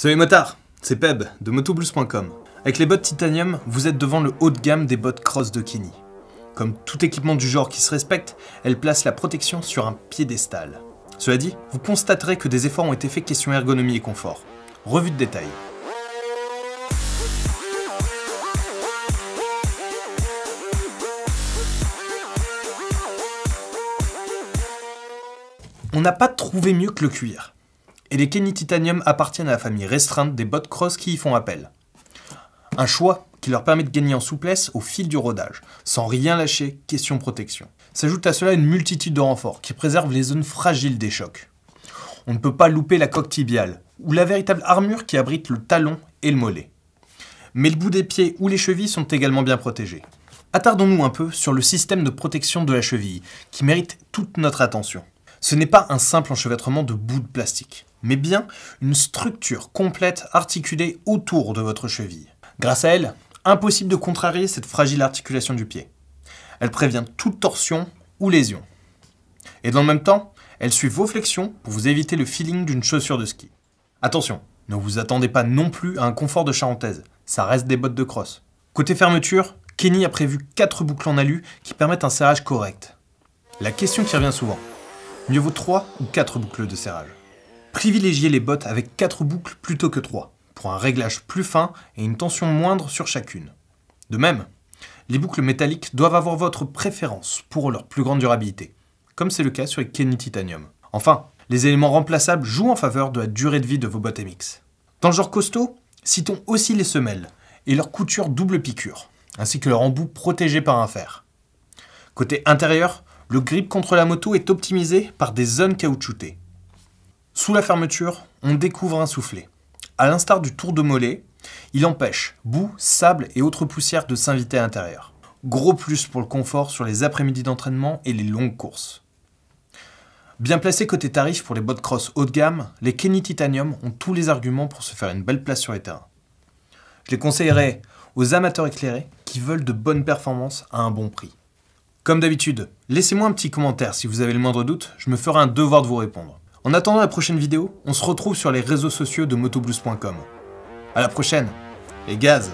Salut motards, c'est Peb de motoblues.com. Avec les bottes Titanium, vous êtes devant le haut de gamme des bottes cross de Kenny. Comme tout équipement du genre qui se respecte, elles placent la protection sur un piédestal. Cela dit, vous constaterez que des efforts ont été faits question ergonomie et confort. Revue de détail. On n'a pas trouvé mieux que le cuir. Et les Kenny Titanium appartiennent à la famille restreinte des bottes cross qui y font appel. Un choix qui leur permet de gagner en souplesse au fil du rodage, sans rien lâcher, question protection. S'ajoute à cela une multitude de renforts qui préservent les zones fragiles des chocs. On ne peut pas louper la coque tibiale, ou la véritable armure qui abrite le talon et le mollet. Mais le bout des pieds ou les chevilles sont également bien protégés. Attardons-nous un peu sur le système de protection de la cheville, qui mérite toute notre attention. Ce n'est pas un simple enchevêtrement de bouts de plastique, mais bien une structure complète articulée autour de votre cheville. Grâce à elle, impossible de contrarier cette fragile articulation du pied. Elle prévient toute torsion ou lésion. Et dans le même temps, elle suit vos flexions pour vous éviter le feeling d'une chaussure de ski. Attention, ne vous attendez pas non plus à un confort de charentaise, ça reste des bottes de cross. Côté fermeture, Kenny a prévu 4 boucles en alu qui permettent un serrage correct. La question qui revient souvent, mieux vaut 3 ou 4 boucles de serrage. Privilégiez les bottes avec 4 boucles plutôt que 3, pour un réglage plus fin et une tension moindre sur chacune. De même, les boucles métalliques doivent avoir votre préférence pour leur plus grande durabilité, comme c'est le cas sur les Kenny Titanium. Enfin, les éléments remplaçables jouent en faveur de la durée de vie de vos bottes MX. Dans le genre costaud, citons aussi les semelles et leur couture double piqûre, ainsi que leur embout protégé par un fer. Côté intérieur, le grip contre la moto est optimisé par des zones caoutchoutées. Sous la fermeture, on découvre un soufflet. À l'instar du tour de mollet, il empêche boue, sable et autres poussières de s'inviter à l'intérieur. Gros plus pour le confort sur les après-midi d'entraînement et les longues courses. Bien placés côté tarif pour les bottes cross haut de gamme, les Kenny Titanium ont tous les arguments pour se faire une belle place sur les terrains. Je les conseillerais aux amateurs éclairés qui veulent de bonnes performances à un bon prix. Comme d'habitude, laissez-moi un petit commentaire si vous avez le moindre doute, je me ferai un devoir de vous répondre. En attendant la prochaine vidéo, on se retrouve sur les réseaux sociaux de motoblues.com. À la prochaine, et gaz!